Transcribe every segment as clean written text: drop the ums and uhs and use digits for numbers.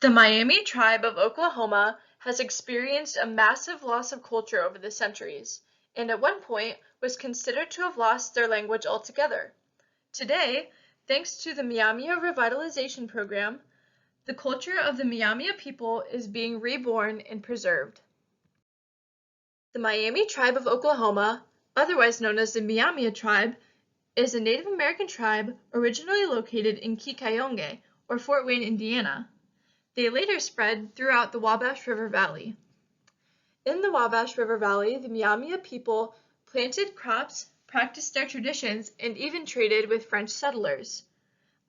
The Myaamia tribe of Oklahoma has experienced a massive loss of culture over the centuries, and at one point was considered to have lost their language altogether. Today, thanks to the Myaamia Revitalization Program, the culture of the Myaamia people is being reborn and preserved. The Myaamia tribe of Oklahoma, otherwise known as the Myaamia tribe, is a Native American tribe originally located in Kikayonge, or Fort Wayne, Indiana. They later spread throughout the Wabash River Valley. In the Wabash River Valley, the Myaamia people planted crops, practiced their traditions, and even traded with French settlers.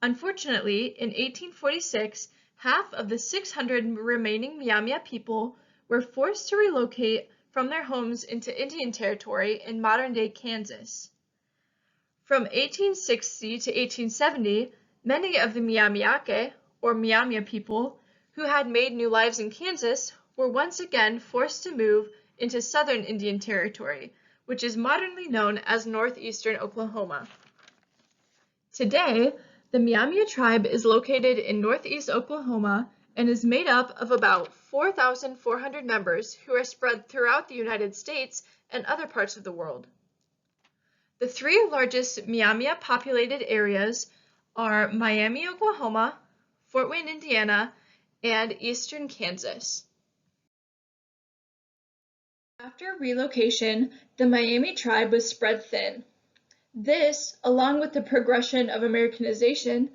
Unfortunately, in 1846, half of the 600 remaining Myaamia people were forced to relocate from their homes into Indian Territory in modern-day Kansas. From 1860 to 1870, many of the Myaamiake, or Myaamia people, who had made new lives in Kansas, were once again forced to move into southern Indian Territory, which is modernly known as northeastern Oklahoma. Today, the Myaamia tribe is located in northeast Oklahoma and is made up of about 4,400 members who are spread throughout the United States and other parts of the world. The three largest Myaamia populated areas are Myaamia, Oklahoma, Fort Wayne, Indiana, and eastern Kansas. After relocation, the Myaamia tribe was spread thin. This, along with the progression of Americanization,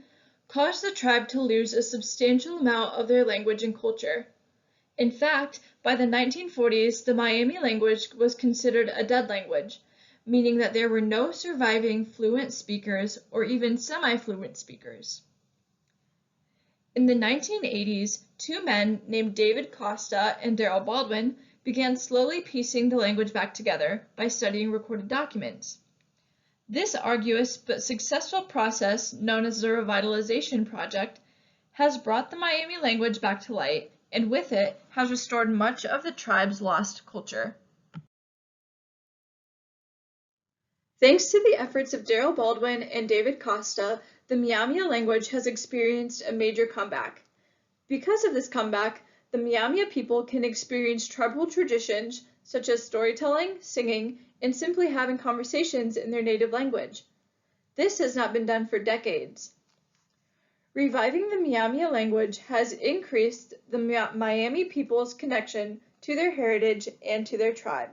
caused the tribe to lose a substantial amount of their language and culture. In fact, by the 1940s, the Myaamia language was considered a dead language, meaning that there were no surviving fluent speakers or even semi-fluent speakers. In the 1980s, two men named David Costa and Darrell Baldwin began slowly piecing the language back together by studying recorded documents. This arduous but successful process, known as the Revitalization Project, has brought the Myaamia language back to light, and with it has restored much of the tribe's lost culture. Thanks to the efforts of Darrell Baldwin and David Costa, the Myaamia language has experienced a major comeback. Because of this comeback, the Myaamia people can experience tribal traditions such as storytelling, singing, and simply having conversations in their native language. This has not been done for decades. Reviving the Myaamia language has increased the Myaamia people's connection to their heritage and to their tribe.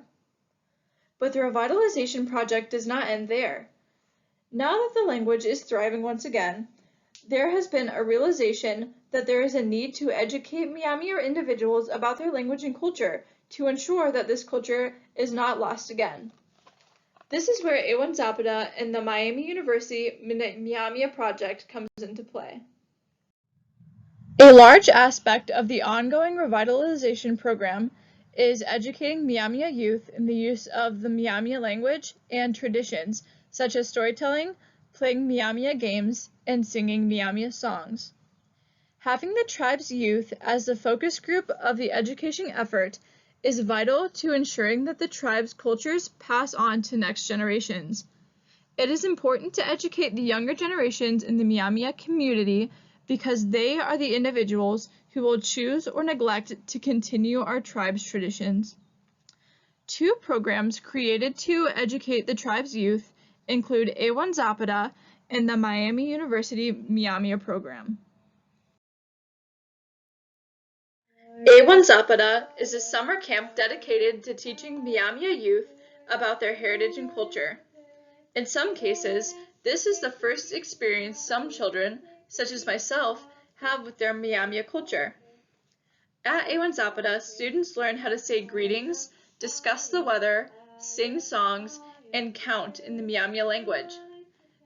But the Revitalization Project does not end there. Now that the language is thriving once again, there has been a realization that there is a need to educate Myaamia individuals about their language and culture to ensure that this culture is not lost again. This is where A1 Zapata and the Miami University Myaamia Project comes into play. A large aspect of the ongoing revitalization program is educating Myaamia youth in the use of the Myaamia language and traditions, such as storytelling, playing Myaamia games, and singing Myaamia songs. Having the tribe's youth as the focus group of the education effort is vital to ensuring that the tribe's cultures pass on to next generations. It is important to educate the younger generations in the Myaamia community because they are the individuals who will choose or neglect to continue our tribe's traditions. Two programs created to educate the tribe's youth include A1 Zapata and the Miami University Myaamia program. A1 Zapata is a summer camp dedicated to teaching Myaamia youth about their heritage and culture. In some cases, this is the first experience some children, such as myself, have with their Myaamia culture. At A1 Zapata, students learn how to say greetings, discuss the weather, sing songs, and count in the Myaamia language.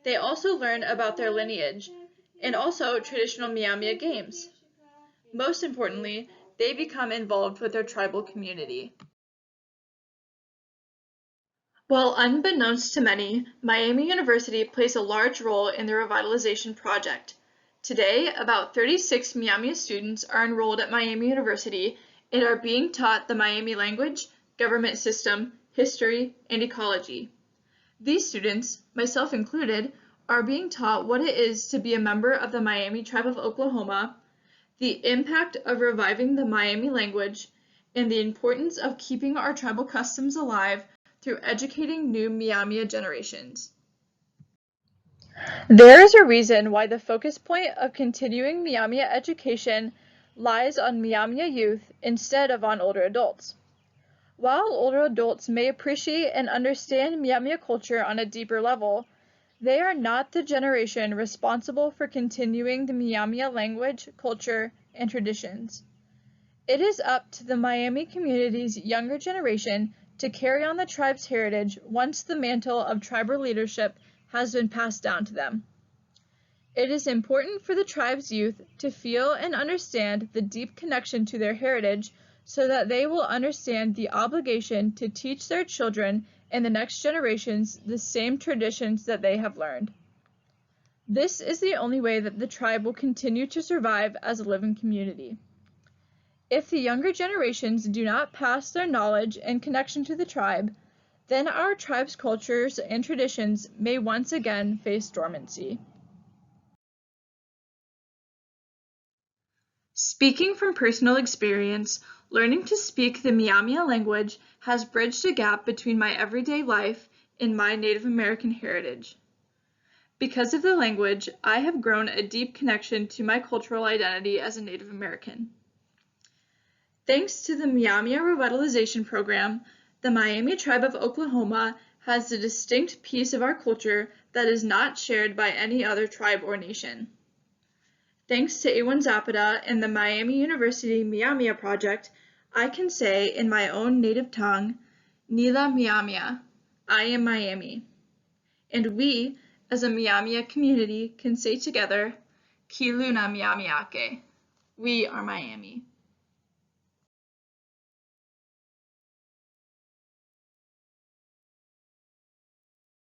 They also learn about their lineage, and also traditional Myaamia games. Most importantly, they become involved with their tribal community. While unbeknownst to many, Miami University plays a large role in the revitalization project. Today, about 36 Myaamia students are enrolled at Miami University and are being taught the Miami language, government system, history, and ecology. These students, myself included, are being taught what it is to be a member of the Myaamia tribe of Oklahoma, the impact of reviving the Myaamia language, and the importance of keeping our tribal customs alive through educating new Myaamia generations. There is a reason why the focus point of continuing Myaamia education lies on Myaamia youth instead of on older adults. While older adults may appreciate and understand Myaamia culture on a deeper level, they are not the generation responsible for continuing the Myaamia language, culture, and traditions. It is up to the Myaamia community's younger generation to carry on the tribe's heritage once the mantle of tribal leadership has been passed down to them. It is important for the tribe's youth to feel and understand the deep connection to their heritage so that they will understand the obligation to teach their children and the next generations the same traditions that they have learned. This is the only way that the tribe will continue to survive as a living community. If the younger generations do not pass their knowledge and connection to the tribe, then our tribe's cultures and traditions may once again face dormancy. Speaking from personal experience, learning to speak the Myaamia language has bridged a gap between my everyday life and my Native American heritage. Because of the language, I have grown a deep connection to my cultural identity as a Native American. Thanks to the Myaamia Revitalization Program, the Myaamia tribe of Oklahoma has a distinct piece of our culture that is not shared by any other tribe or nation. Thanks to Ewan Zapata and the Miami University Myaamia Project, I can say in my own native tongue, Nila Myaamia, I am Miami. And we, as a Myaamia community, can say together, Ki Luna Myaamiake, we are Miami.